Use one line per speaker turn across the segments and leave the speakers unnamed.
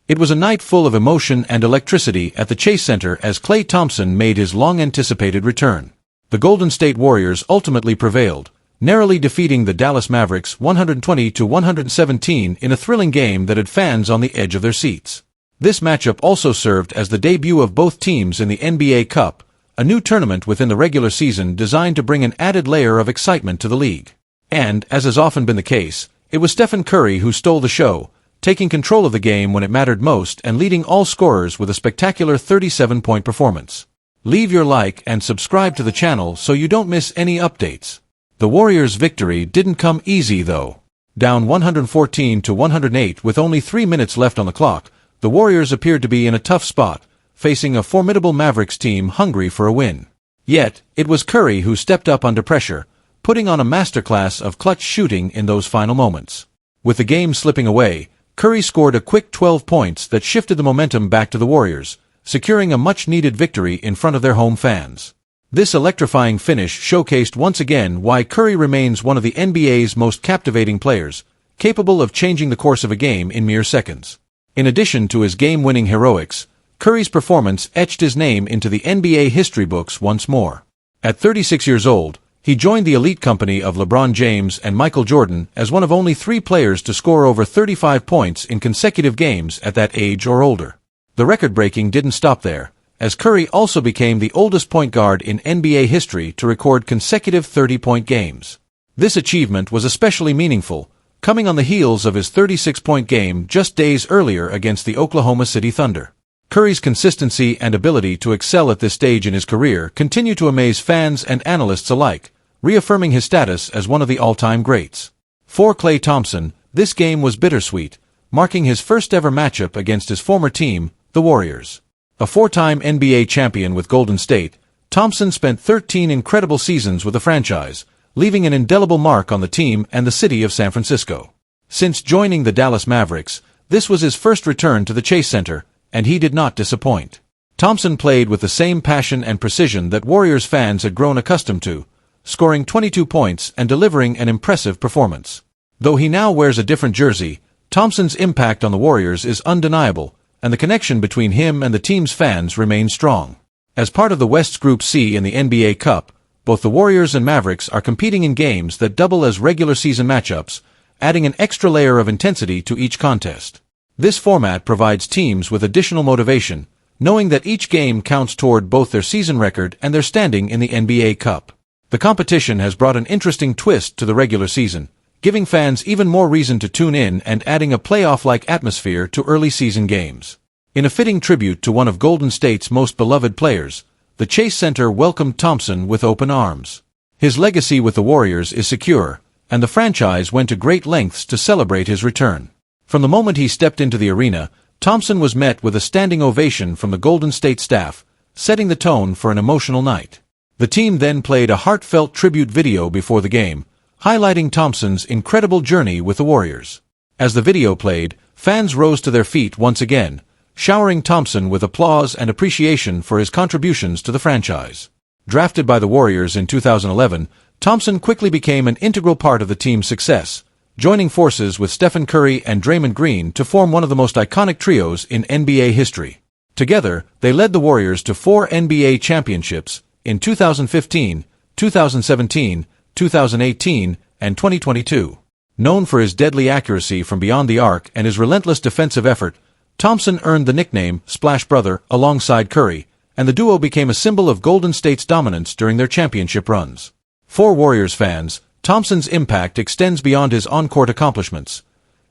It was a night full of emotion and electricity at the Chase Center as Klay Thompson made his long-anticipated return. The Golden State Warriors ultimately prevailed, narrowly defeating the Dallas Mavericks 120-117 in a thrilling game that had fans on the edge of their seats. This matchup also served as the debut of both teams in the NBA Cup, a new tournament within the regular season designed to bring an added layer of excitement to the league. And, as has often been the case, it was Stephen Curry who stole the show, taking control of the game when it mattered most and leading all scorers with a spectacular 37-point performance. Leave your like and subscribe to the channel so you don't miss any updates. The Warriors' victory didn't come easy though. Down 114-108 with only 3 minutes left on the clock, the Warriors appeared to be in a tough spot, facing a formidable Mavericks team hungry for a win. Yet, it was Curry who stepped up under pressure, putting on a masterclass of clutch shooting in those final moments. With the game slipping away, Curry scored a quick 12 points that shifted the momentum back to the Warriors, securing a much-needed victory in front of their home fans. This electrifying finish showcased once again why Curry remains one of the NBA's most captivating players, capable of changing the course of a game in mere seconds. In addition to his game-winning heroics, Curry's performance etched his name into the NBA history books once more. At 36 years old, he joined the elite company of LeBron James and Michael Jordan as one of only 3 players to score over 35 points in consecutive games at that age or older. The record-breaking didn't stop there, as Curry also became the oldest point guard in NBA history to record consecutive 30-point games. This achievement was especially meaningful, coming on the heels of his 36-point game just days earlier against the Oklahoma City Thunder. Curry's consistency and ability to excel at this stage in his career continue to amaze fans and analysts alike, reaffirming his status as one of the all-time greats. For Klay Thompson, this game was bittersweet, marking his first-ever matchup against his former team, the Warriors. A 4-time NBA champion with Golden State, Thompson spent 13 incredible seasons with the franchise, leaving an indelible mark on the team and the city of San Francisco. Since joining the Dallas Mavericks, this was his first return to the Chase Center, and he did not disappoint. Thompson played with the same passion and precision that Warriors fans had grown accustomed to, scoring 22 points and delivering an impressive performance. Though he now wears a different jersey, Thompson's impact on the Warriors is undeniable, and the connection between him and the team's fans remains strong. As part of the West's Group C in the NBA Cup, both the Warriors and Mavericks are competing in games that double as regular season matchups, adding an extra layer of intensity to each contest. This format provides teams with additional motivation, knowing that each game counts toward both their season record and their standing in the NBA Cup. The competition has brought an interesting twist to the regular season, giving fans even more reason to tune in and adding a playoff-like atmosphere to early season games. In a fitting tribute to one of Golden State's most beloved players, the Chase Center welcomed Thompson with open arms. His legacy with the Warriors is secure, and the franchise went to great lengths to celebrate his return. From the moment he stepped into the arena, Thompson was met with a standing ovation from the Golden State staff, setting the tone for an emotional night. The team then played a heartfelt tribute video before the game, highlighting Thompson's incredible journey with the Warriors. As the video played, fans rose to their feet once again, showering Thompson with applause and appreciation for his contributions to the franchise. Drafted by the Warriors in 2011, Thompson quickly became an integral part of the team's success, joining forces with Stephen Curry and Draymond Green to form one of the most iconic trios in NBA history. Together, they led the Warriors to 4 NBA championships in 2015, 2017, 2018, and 2022. Known for his deadly accuracy from beyond the arc and his relentless defensive effort, Thompson earned the nickname Splash Brother alongside Curry, and the duo became a symbol of Golden State's dominance during their championship runs. For Warriors fans, Thompson's impact extends beyond his on-court accomplishments.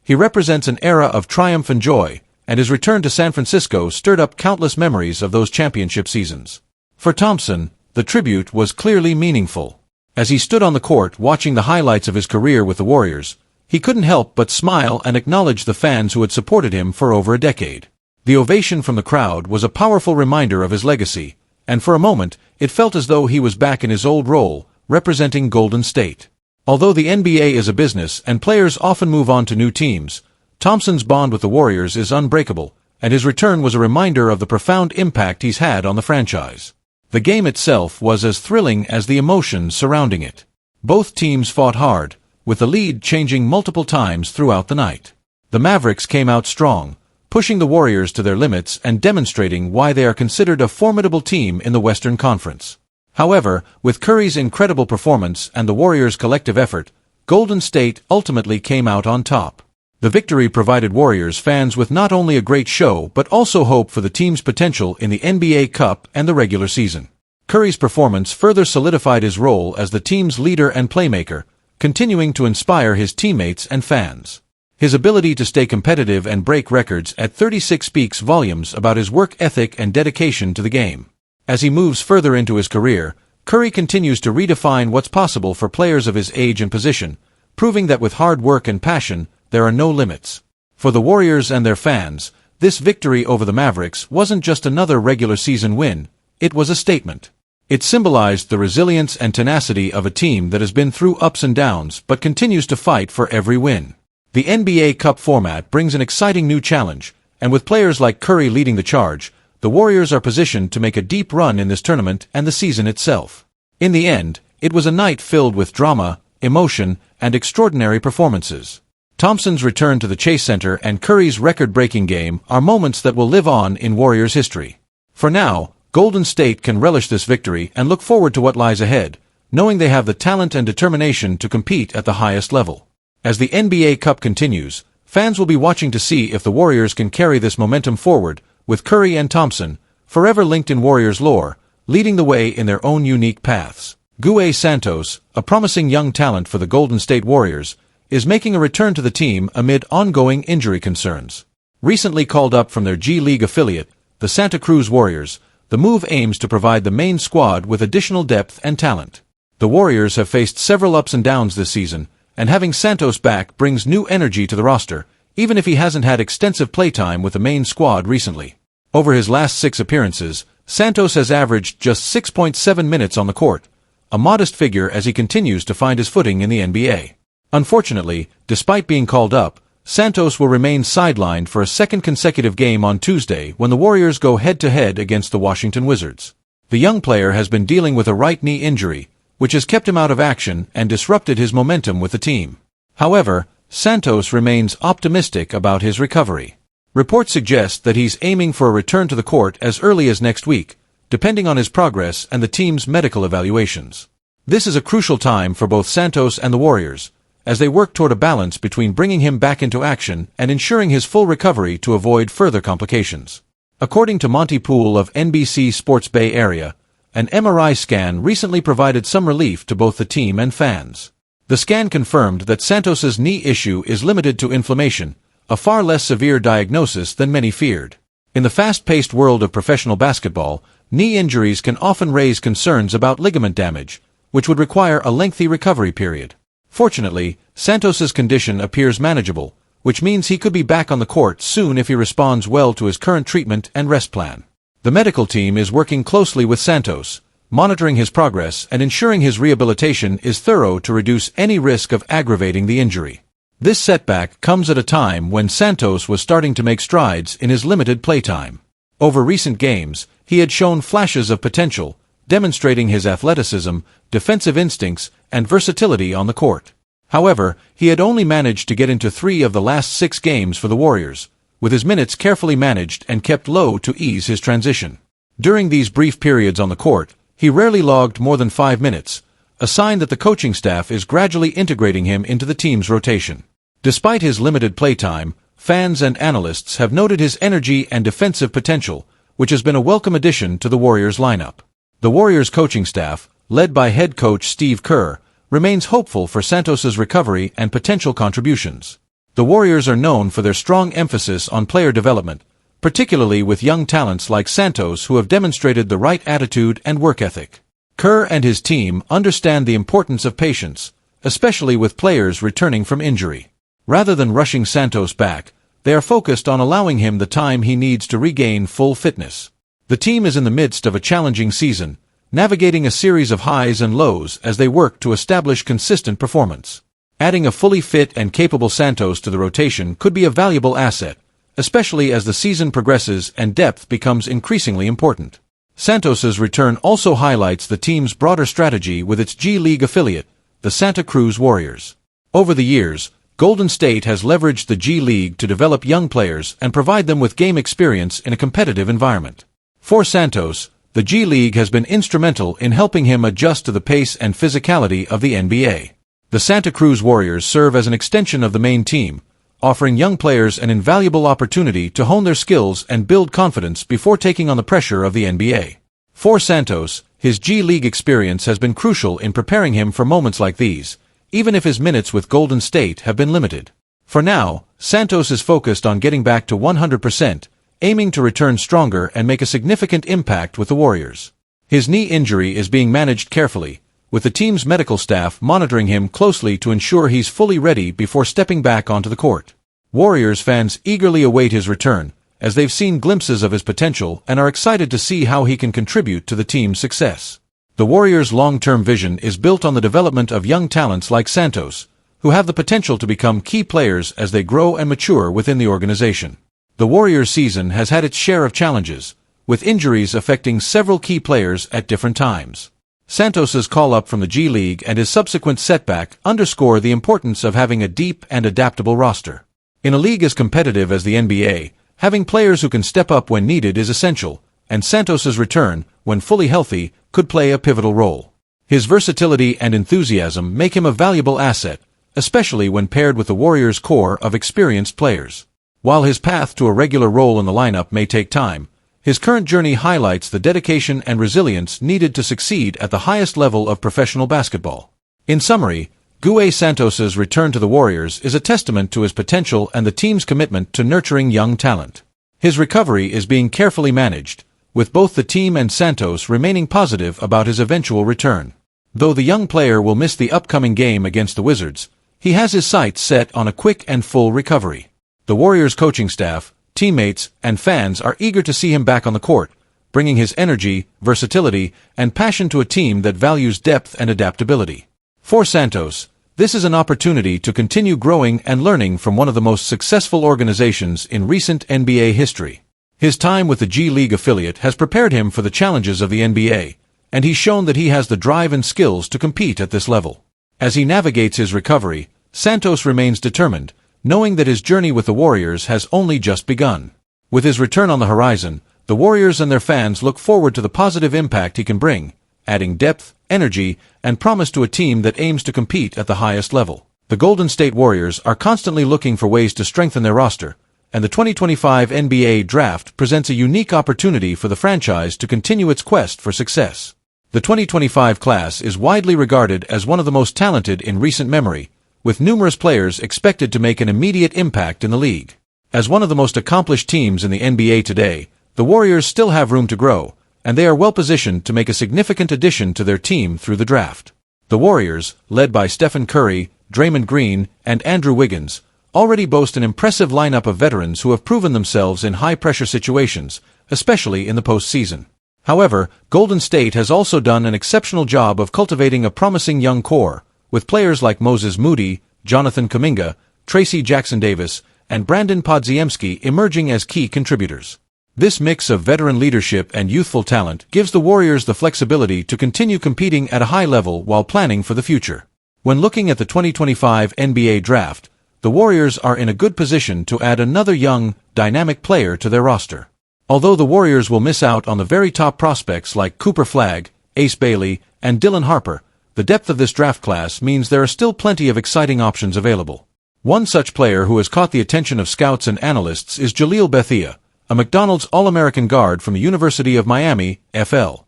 He represents an era of triumph and joy, and his return to San Francisco stirred up countless memories of those championship seasons. For Thompson, the tribute was clearly meaningful. As he stood on the court watching the highlights of his career with the Warriors, he couldn't help but smile and acknowledge the fans who had supported him for over a decade. The ovation from the crowd was a powerful reminder of his legacy, and for a moment, it felt as though he was back in his old role, representing Golden State. Although the NBA is a business and players often move on to new teams, Thompson's bond with the Warriors is unbreakable, and his return was a reminder of the profound impact he's had on the franchise. The game itself was as thrilling as the emotions surrounding it. Both teams fought hard, with the lead changing multiple times throughout the night. The Mavericks came out strong, pushing the Warriors to their limits and demonstrating why they are considered a formidable team in the Western Conference. However, with Curry's incredible performance and the Warriors' collective effort, Golden State ultimately came out on top. The victory provided Warriors fans with not only a great show but also hope for the team's potential in the NBA Cup and the regular season. Curry's performance further solidified his role as the team's leader and playmaker, continuing to inspire his teammates and fans. His ability to stay competitive and break records at 36 speaks volumes about his work ethic and dedication to the game. As he moves further into his career, Curry continues to redefine what's possible for players of his age and position, proving that with hard work and passion, there are no limits. For the Warriors and their fans, this victory over the Mavericks wasn't just another regular season win, it was a statement. It symbolized the resilience and tenacity of a team that has been through ups and downs but continues to fight for every win. The NBA Cup format brings an exciting new challenge, and with players like Curry leading the charge, the Warriors are positioned to make a deep run in this tournament and the season itself. In the end, it was a night filled with drama, emotion, and extraordinary performances. Thompson's return to the Chase Center and Curry's record-breaking game are moments that will live on in Warriors history. For now, Golden State can relish this victory and look forward to what lies ahead, knowing they have the talent and determination to compete at the highest level. As the NBA Cup continues, fans will be watching to see if the Warriors can carry this momentum forward, with Curry and Thompson, forever linked in Warriors lore, leading the way in their own unique paths. Gue Santos, a promising young talent for the Golden State Warriors, is making a return to the team amid ongoing injury concerns. Recently called up from their G League affiliate, the Santa Cruz Warriors, the move aims to provide the main squad with additional depth and talent. The Warriors have faced several ups and downs this season, and having Santos back brings new energy to the roster, even if he hasn't had extensive playtime with the main squad recently. Over his last 6 appearances, Santos has averaged just 6.7 minutes on the court, a modest figure as he continues to find his footing in the NBA. Unfortunately, despite being called up, Santos will remain sidelined for a second consecutive game on Tuesday when the Warriors go head-to-head against the Washington Wizards. The young player has been dealing with a right knee injury, which has kept him out of action and disrupted his momentum with the team. However, Santos remains optimistic about his recovery. Reports suggest that he's aiming for a return to the court as early as next week, depending on his progress and the team's medical evaluations. This is a crucial time for both Santos and the Warriors, as they work toward a balance between bringing him back into action and ensuring his full recovery to avoid further complications. According to Monty Poole of NBC Sports Bay Area, an MRI scan recently provided some relief to both the team and fans. The scan confirmed that Santos's knee issue is limited to inflammation, a far less severe diagnosis than many feared. In the fast-paced world of professional basketball, knee injuries can often raise concerns about ligament damage, which would require a lengthy recovery period. Fortunately, Santos's condition appears manageable, which means he could be back on the court soon if he responds well to his current treatment and rest plan. The medical team is working closely with Santos, monitoring his progress and ensuring his rehabilitation is thorough to reduce any risk of aggravating the injury. This setback comes at a time when Santos was starting to make strides in his limited playtime. Over recent games, he had shown flashes of potential, demonstrating his athleticism, defensive instincts, and versatility on the court. However, he had only managed to get into 3 of the last 6 games for the Warriors, with his minutes carefully managed and kept low to ease his transition. During these brief periods on the court, he rarely logged more than 5 minutes, a sign that the coaching staff is gradually integrating him into the team's rotation. Despite his limited playtime, fans and analysts have noted his energy and defensive potential, which has been a welcome addition to the Warriors lineup. The Warriors coaching staff, led by head coach Steve Kerr, remains hopeful for Santos's recovery and potential contributions. The Warriors are known for their strong emphasis on player development, particularly with young talents like Santos who have demonstrated the right attitude and work ethic. Kerr and his team understand the importance of patience, especially with players returning from injury. Rather than rushing Santos back, they are focused on allowing him the time he needs to regain full fitness. The team is in the midst of a challenging season, navigating a series of highs and lows as they work to establish consistent performance. Adding a fully fit and capable Santos to the rotation could be a valuable asset, especially as the season progresses and depth becomes increasingly important. Santos's return also highlights the team's broader strategy with its G League affiliate, the Santa Cruz Warriors. Over the years, Golden State has leveraged the G League to develop young players and provide them with game experience in a competitive environment. For Santos, the G League has been instrumental in helping him adjust to the pace and physicality of the NBA. The Santa Cruz Warriors serve as an extension of the main team, offering young players an invaluable opportunity to hone their skills and build confidence before taking on the pressure of the NBA. For Santos, his G League experience has been crucial in preparing him for moments like these, even if his minutes with Golden State have been limited. For now, Santos is focused on getting back to 100%, aiming to return stronger and make a significant impact with the Warriors. His knee injury is being managed carefully, with the team's medical staff monitoring him closely to ensure he's fully ready before stepping back onto the court. Warriors fans eagerly await his return, as they've seen glimpses of his potential and are excited to see how he can contribute to the team's success. The Warriors' long-term vision is built on the development of young talents like Santos, who have the potential to become key players as they grow and mature within the organization. The Warriors' season has had its share of challenges, with injuries affecting several key players at different times. Santos's call-up from the G League and his subsequent setback underscore the importance of having a deep and adaptable roster. In a league as competitive as the NBA, having players who can step up when needed is essential, and Santos's return, when fully healthy, could play a pivotal role. His versatility and enthusiasm make him a valuable asset, especially when paired with the Warriors' core of experienced players. While his path to a regular role in the lineup may take time, his current journey highlights the dedication and resilience needed to succeed at the highest level of professional basketball. In summary, Gue Santos's return to the Warriors is a testament to his potential and the team's commitment to nurturing young talent. His recovery is being carefully managed, with both the team and Santos remaining positive about his eventual return. Though the young player will miss the upcoming game against the Wizards, he has his sights set on a quick and full recovery. The Warriors' coaching staff, teammates, and fans are eager to see him back on the court, bringing his energy, versatility, and passion to a team that values depth and adaptability. For Santos, this is an opportunity to continue growing and learning from one of the most successful organizations in recent NBA history. His time with the G League affiliate has prepared him for the challenges of the NBA, and he's shown that he has the drive and skills to compete at this level. As he navigates his recovery, Santos remains determined, knowing that his journey with the Warriors has only just begun. With his return on the horizon, the Warriors and their fans look forward to the positive impact he can bring, adding depth, energy, and promise to a team that aims to compete at the highest level. The Golden State Warriors are constantly looking for ways to strengthen their roster, and the 2025 NBA Draft presents a unique opportunity for the franchise to continue its quest for success. The 2025 class is widely regarded as one of the most talented in recent memory, with numerous players expected to make an immediate impact in the league. As one of the most accomplished teams in the NBA today, the Warriors still have room to grow, and they are well positioned to make a significant addition to their team through the draft. The Warriors, led by Stephen Curry, Draymond Green, and Andrew Wiggins, already boast an impressive lineup of veterans who have proven themselves in high-pressure situations, especially in the postseason. However, Golden State has also done an exceptional job of cultivating a promising young core, with players like Moses Moody, Jonathan Kuminga, Tracy Jackson-Davis, and Brandon Podziemski emerging as key contributors. This mix of veteran leadership and youthful talent gives the Warriors the flexibility to continue competing at a high level while planning for the future. When looking at the 2025 NBA Draft, the Warriors are in a good position to add another young, dynamic player to their roster. Although the Warriors will miss out on the very top prospects like Cooper Flagg, Ace Bailey, and Dylan Harper, the depth of this draft class means there are still plenty of exciting options available. One such player who has caught the attention of scouts and analysts is Jaleel Bethea, a McDonald's All-American guard from the University of Miami, FL.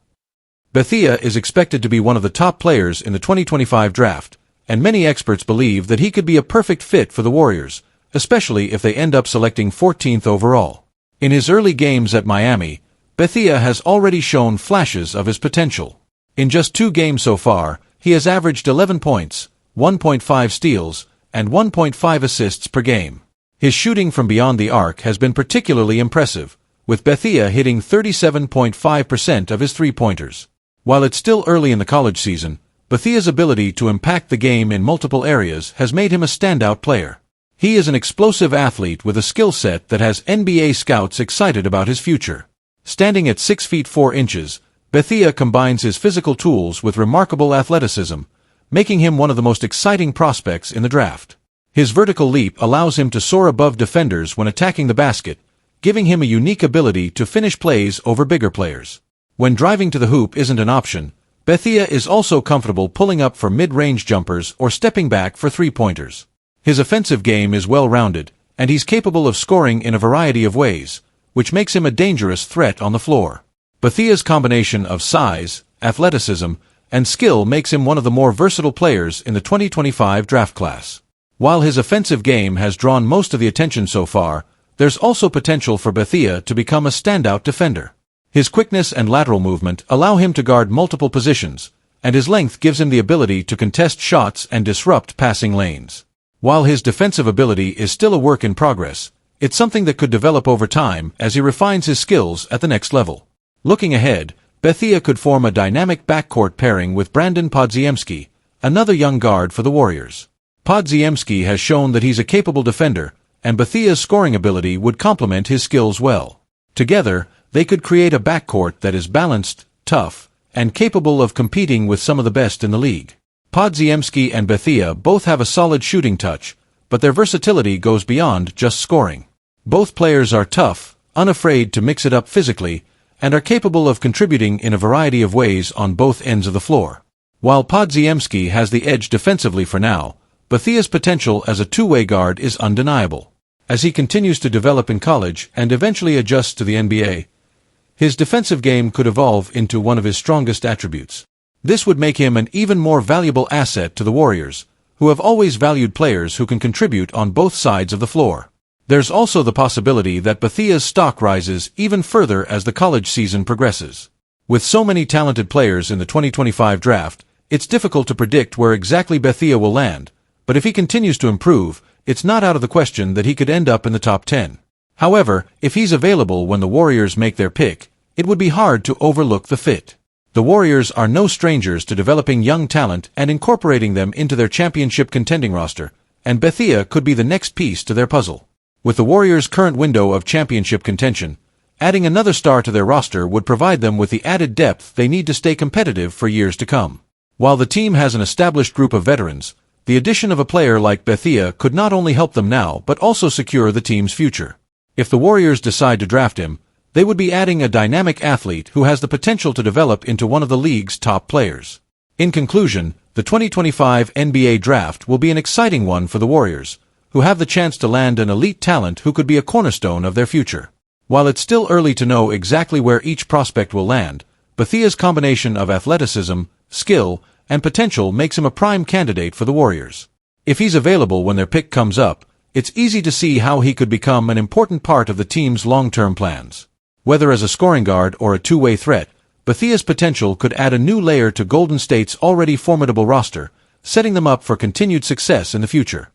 Bethea is expected to be one of the top players in the 2025 draft, and many experts believe that he could be a perfect fit for the Warriors, especially if they end up selecting 14th overall. In his early games at Miami, Bethea has already shown flashes of his potential. In just 2 games so far, he has averaged 11 points, 1.5 steals, and 1.5 assists per game. His shooting from beyond the arc has been particularly impressive, with Bethea hitting 37.5% of his three-pointers. While it's still early in the college season, Bethea's ability to impact the game in multiple areas has made him a standout player. He is an explosive athlete with a skill set that has NBA scouts excited about his future. Standing at 6 feet 4 inches, Bethea combines his physical tools with remarkable athleticism, making him one of the most exciting prospects in the draft. His vertical leap allows him to soar above defenders when attacking the basket, giving him a unique ability to finish plays over bigger players. When driving to the hoop isn't an option, Bethea is also comfortable pulling up for mid-range jumpers or stepping back for three-pointers. His offensive game is well-rounded, and he's capable of scoring in a variety of ways, which makes him a dangerous threat on the floor. Bethea's combination of size, athleticism, and skill makes him one of the more versatile players in the 2025 draft class. While his offensive game has drawn most of the attention so far, there's also potential for Bethea to become a standout defender. His quickness and lateral movement allow him to guard multiple positions, and his length gives him the ability to contest shots and disrupt passing lanes. While his defensive ability is still a work in progress, it's something that could develop over time as he refines his skills at the next level. Looking ahead, Bethea could form a dynamic backcourt pairing with Brandon Podziemski, another young guard for the Warriors. Podziemski has shown that he's a capable defender, and Bethea's scoring ability would complement his skills well. Together, they could create a backcourt that is balanced, tough, and capable of competing with some of the best in the league. Podziemski and Bethea both have a solid shooting touch, but their versatility goes beyond just scoring. Both players are tough, unafraid to mix it up physically, and are capable of contributing in a variety of ways on both ends of the floor. While Podziemski has the edge defensively for now, Bethea's potential as a two-way guard is undeniable. As he continues to develop in college and eventually adjusts to the NBA, his defensive game could evolve into one of his strongest attributes. This would make him an even more valuable asset to the Warriors, who have always valued players who can contribute on both sides of the floor. There's also the possibility that Bethea's stock rises even further as the college season progresses. With so many talented players in the 2025 draft, it's difficult to predict where exactly Bethea will land, but if he continues to improve, it's not out of the question that he could end up in the top 10. However, if he's available when the Warriors make their pick, it would be hard to overlook the fit. The Warriors are no strangers to developing young talent and incorporating them into their championship contending roster, and Bethea could be the next piece to their puzzle. With the Warriors' current window of championship contention, adding another star to their roster would provide them with the added depth they need to stay competitive for years to come. While the team has an established group of veterans, the addition of a player like Bethea could not only help them now but also secure the team's future. If the Warriors decide to draft him, they would be adding a dynamic athlete who has the potential to develop into one of the league's top players. In conclusion, the 2025 NBA draft will be an exciting one for the Warriors, who have the chance to land an elite talent who could be a cornerstone of their future. While it's still early to know exactly where each prospect will land, Bethea's combination of athleticism, skill, and potential makes him a prime candidate for the Warriors. If he's available when their pick comes up, it's easy to see how he could become an important part of the team's long-term plans. Whether as a scoring guard or a two-way threat, Bethea's potential could add a new layer to Golden State's already formidable roster, setting them up for continued success in the future.